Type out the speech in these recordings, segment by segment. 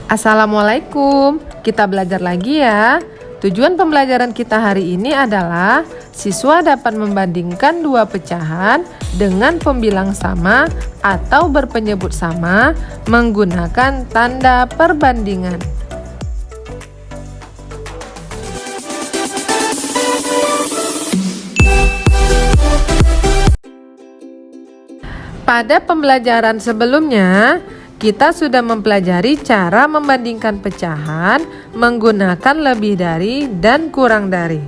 Assalamualaikum, kita belajar lagi ya. Tujuan pembelajaran kita hari ini adalah siswa dapat membandingkan dua pecahan dengan pembilang sama atau berpenyebut sama menggunakan tanda perbandingan. Pada pembelajaran sebelumnya, kita sudah mempelajari cara membandingkan pecahan menggunakan lebih dari dan kurang dari.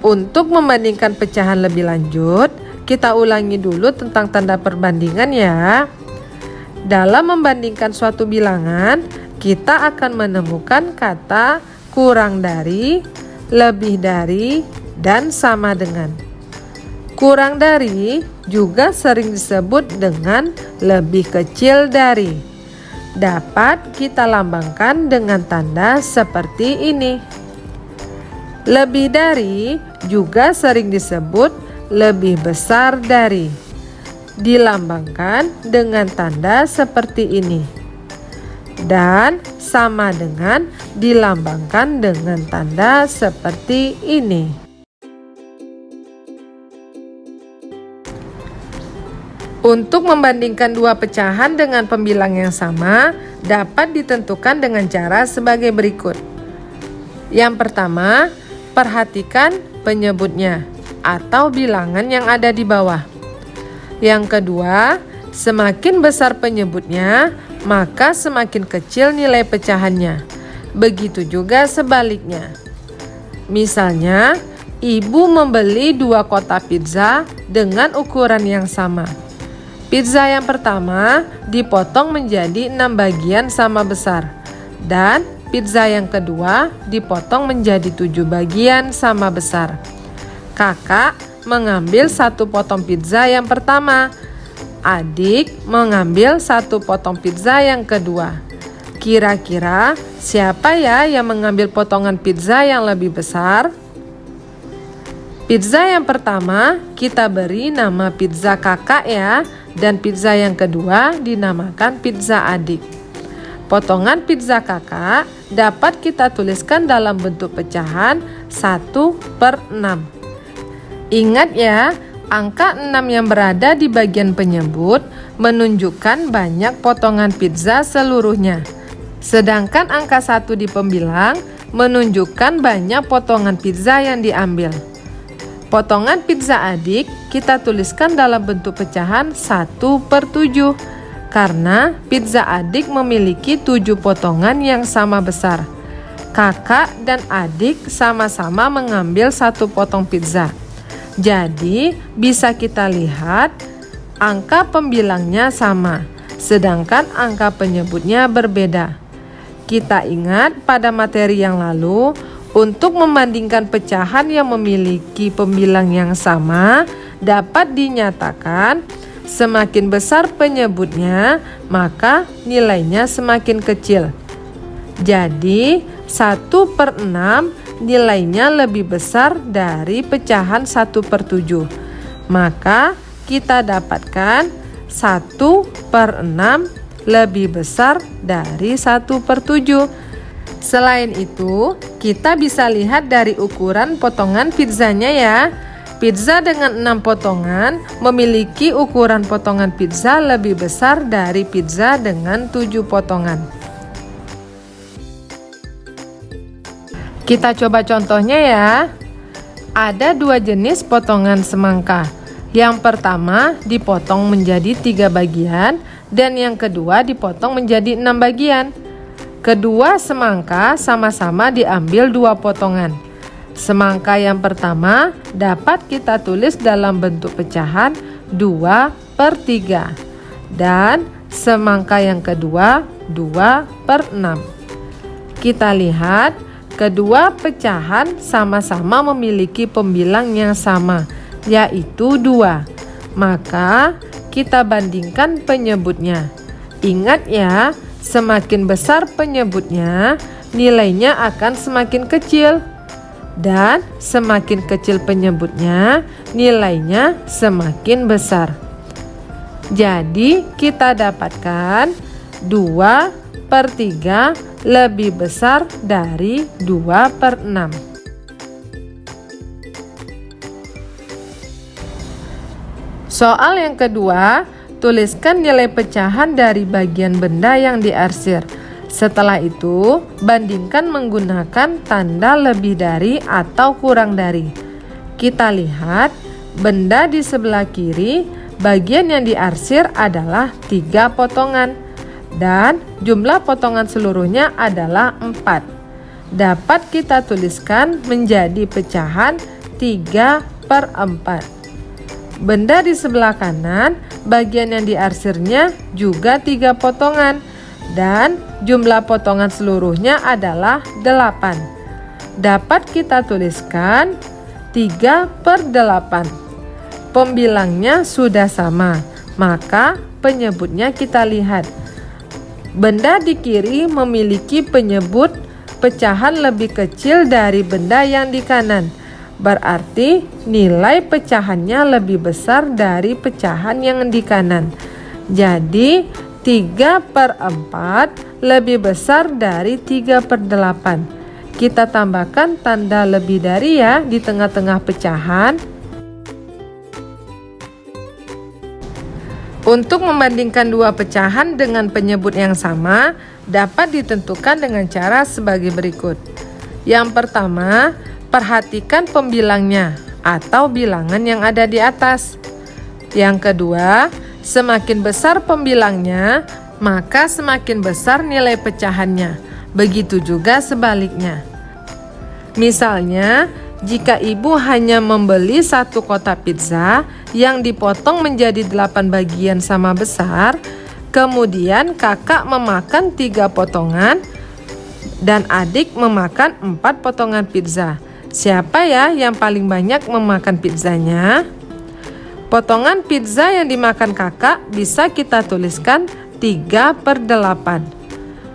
Untuk membandingkan pecahan lebih lanjut, kita ulangi dulu tentang tanda perbandingan ya. Dalam membandingkan suatu bilangan, kita akan menemukan kata kurang dari, lebih dari, dan sama dengan. Kurang dari juga sering disebut dengan lebih kecil dari. Dapat kita lambangkan dengan tanda seperti ini. Lebih dari juga sering disebut lebih besar dari. Dilambangkan dengan tanda seperti ini. Dan sama dengan dilambangkan dengan tanda seperti ini. Untuk membandingkan dua pecahan dengan pembilang yang sama, dapat ditentukan dengan cara sebagai berikut. Yang pertama, perhatikan penyebutnya atau bilangan yang ada di bawah. Yang kedua, semakin besar penyebutnya, maka semakin kecil nilai pecahannya. Begitu juga sebaliknya. Misalnya, ibu membeli 2 kotak pizza dengan ukuran yang sama. Pizza yang pertama dipotong menjadi 6 bagian sama besar, dan pizza yang kedua dipotong menjadi 7 bagian sama besar. Kakak mengambil 1 potong pizza yang pertama, adik mengambil 1 potong pizza yang kedua. Kira-kira siapa ya yang mengambil potongan pizza yang lebih besar? Pizza yang pertama kita beri nama pizza kakak ya, dan pizza yang kedua dinamakan pizza adik. Potongan pizza kakak dapat kita tuliskan dalam bentuk pecahan 1/6. Ingat ya, angka 6 yang berada di bagian penyebut menunjukkan banyak potongan pizza seluruhnya. Sedangkan angka 1 di pembilang menunjukkan banyak potongan pizza yang diambil. Potongan pizza adik kita tuliskan dalam bentuk pecahan 1/7 karena pizza adik memiliki 7 potongan yang sama besar. Kakak dan adik sama-sama mengambil 1 potong pizza. Jadi bisa kita lihat angka pembilangnya sama, sedangkan angka penyebutnya berbeda. Kita ingat pada materi yang lalu, untuk membandingkan pecahan yang memiliki pembilang yang sama, dapat dinyatakan semakin besar penyebutnya, maka nilainya semakin kecil. Jadi 1/6 nilainya lebih besar dari pecahan 1/7. Maka kita dapatkan 1/6 lebih besar dari 1/7. Selain itu, kita bisa lihat dari ukuran potongan pizzanya ya. Pizza dengan 6 potongan memiliki ukuran potongan pizza lebih besar dari pizza dengan 7 potongan. Kita coba contohnya ya. Ada 2 jenis potongan semangka. Yang pertama dipotong menjadi 3 bagian dan yang kedua dipotong menjadi 6 bagian. Kedua semangka sama-sama diambil 2 potongan. Semangka yang pertama dapat kita tulis dalam bentuk pecahan 2/3 dan semangka yang kedua 2/6. Kita lihat kedua pecahan sama-sama memiliki pembilang yang sama, yaitu 2. Maka kita bandingkan penyebutnya. Ingat ya, semakin besar penyebutnya, nilainya akan semakin kecil. Dan semakin kecil penyebutnya, nilainya semakin besar. Jadi kita dapatkan 2/3 lebih besar dari 2/6. Soal yang kedua, tuliskan nilai pecahan dari bagian benda yang diarsir. Setelah itu, bandingkan menggunakan tanda lebih dari atau kurang dari. Kita lihat, benda di sebelah kiri, bagian yang diarsir adalah 3 potongan. Dan jumlah potongan seluruhnya adalah 4. Dapat kita tuliskan menjadi pecahan 3/4. Benda di sebelah kanan, bagian yang diarsirnya juga 3 potongan. Dan jumlah potongan seluruhnya adalah 8. Dapat kita tuliskan 3/8. Pembilangnya sudah sama, maka penyebutnya kita lihat. Benda di kiri memiliki penyebut pecahan lebih kecil dari benda yang di kanan. Berarti nilai pecahannya lebih besar dari pecahan yang di kanan. Jadi 3/4 lebih besar dari 3/8. Kita tambahkan tanda lebih dari ya di tengah-tengah pecahan. Untuk membandingkan dua pecahan dengan penyebut yang sama, dapat ditentukan dengan cara sebagai berikut. Yang pertama, perhatikan pembilangnya atau bilangan yang ada di atas. Yang kedua, semakin besar pembilangnya, maka semakin besar nilai pecahannya. Begitu juga sebaliknya. Misalnya, jika ibu hanya membeli 1 kotak pizza yang dipotong menjadi 8 bagian sama besar, kemudian kakak memakan 3 potongan dan adik memakan 4 potongan pizza. Siapa ya yang paling banyak memakan pizzanya? Potongan pizza yang dimakan kakak bisa kita tuliskan 3/8.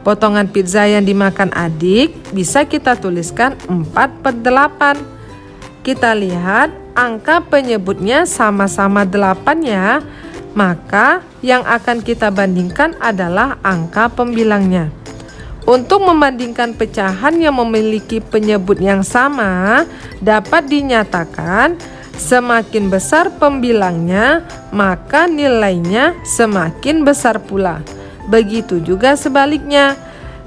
Potongan pizza yang dimakan adik bisa kita tuliskan 4/8. Kita lihat angka penyebutnya sama-sama 8 ya. Maka yang akan kita bandingkan adalah angka pembilangnya. Untuk membandingkan pecahan yang memiliki penyebut yang sama, dapat dinyatakan semakin besar pembilangnya, maka nilainya semakin besar pula. Begitu juga sebaliknya.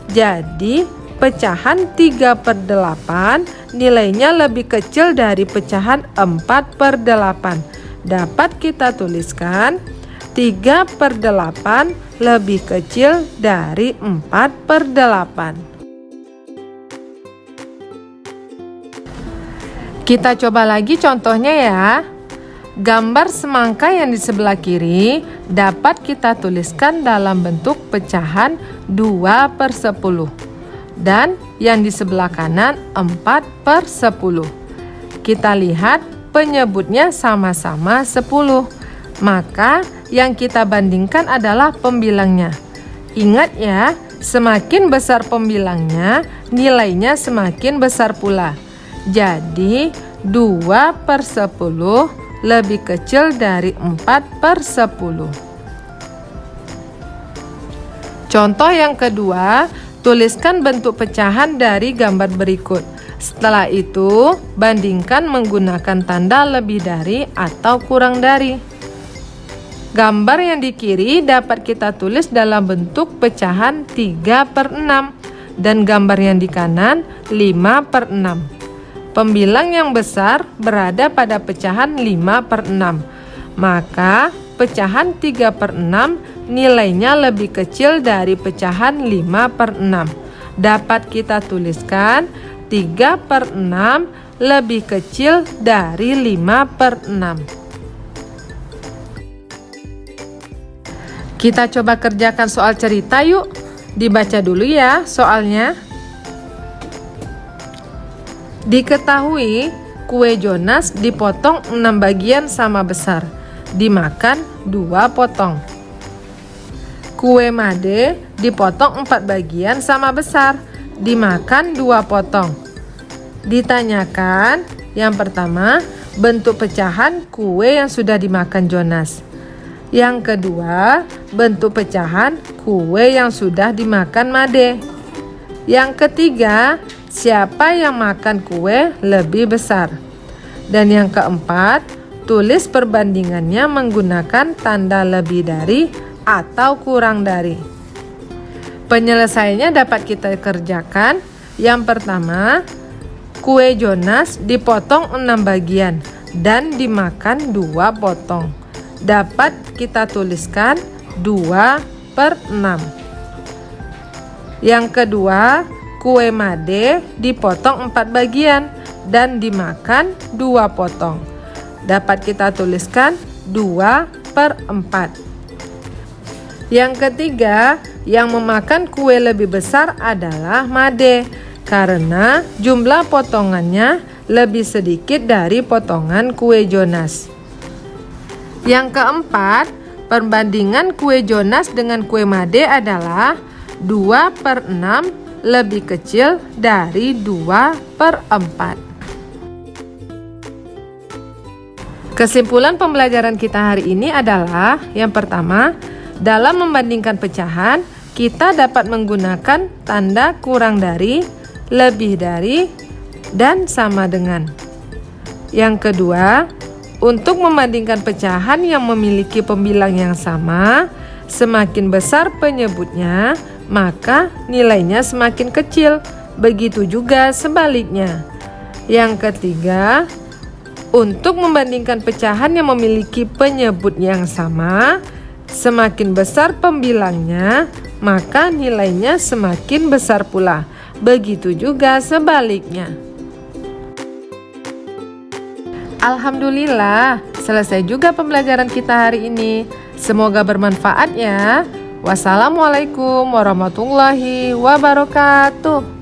Jadi, pecahan 3/8 nilainya lebih kecil dari pecahan 4/8. Dapat kita tuliskan 3/8 lebih kecil dari 4/8. Kita coba lagi contohnya ya. Gambar semangka yang di sebelah kiri dapat kita tuliskan dalam bentuk pecahan 2/10 dan yang di sebelah kanan 4/10. Kita lihat penyebutnya sama-sama 10. Maka yang kita bandingkan adalah pembilangnya. Ingat ya, semakin besar pembilangnya, nilainya semakin besar pula. Jadi 2/10 lebih kecil dari 4/10. Contoh yang kedua, tuliskan bentuk pecahan dari gambar berikut. Setelah itu, bandingkan menggunakan tanda lebih dari atau kurang dari. Gambar yang di kiri dapat kita tulis dalam bentuk pecahan 3/6 dan gambar yang di kanan 5/6. Pembilang yang besar berada pada pecahan 5/6. Maka pecahan 3/6 nilainya lebih kecil dari pecahan 5/6. Dapat kita tuliskan 3/6 lebih kecil dari 5/6. Kita coba kerjakan soal cerita yuk. Dibaca dulu ya soalnya. Diketahui kue Jonas dipotong 6 bagian sama besar, dimakan 2 potong. Kue Made dipotong 4 bagian sama besar, dimakan 2 potong. Ditanyakan yang pertama, bentuk pecahan kue yang sudah dimakan Jonas. Yang kedua, bentuk pecahan kue yang sudah dimakan Made. Yang ketiga, siapa yang makan kue lebih besar. Dan yang keempat, tulis perbandingannya menggunakan tanda lebih dari atau kurang dari. Penyelesaiannya dapat kita kerjakan. Yang pertama, kue Jonas dipotong 6 bagian dan dimakan 2 potong. Dapat kita tuliskan 2/6. Yang kedua, kue Made dipotong 4 bagian dan dimakan 2 potong. Dapat kita tuliskan 2/4. Yang ketiga, yang memakan kue lebih besar adalah Made karena jumlah potongannya lebih sedikit dari potongan kue Jonas. Yang keempat, perbandingan kue Jonas dengan kue Made adalah 2/6 lebih kecil dari 2/4. Kesimpulan pembelajaran kita hari ini adalah yang pertama, dalam membandingkan pecahan, kita dapat menggunakan tanda kurang dari, lebih dari, dan sama dengan. Yang kedua, untuk membandingkan pecahan yang memiliki pembilang yang sama, semakin besar penyebutnya, maka nilainya semakin kecil. Begitu juga sebaliknya. Yang ketiga, untuk membandingkan pecahan yang memiliki penyebut yang sama, semakin besar pembilangnya, maka nilainya semakin besar pula. Begitu juga sebaliknya. Alhamdulillah, selesai juga pembelajaran kita hari ini. Semoga bermanfaat ya. Wassalamualaikum warahmatullahi wabarakatuh.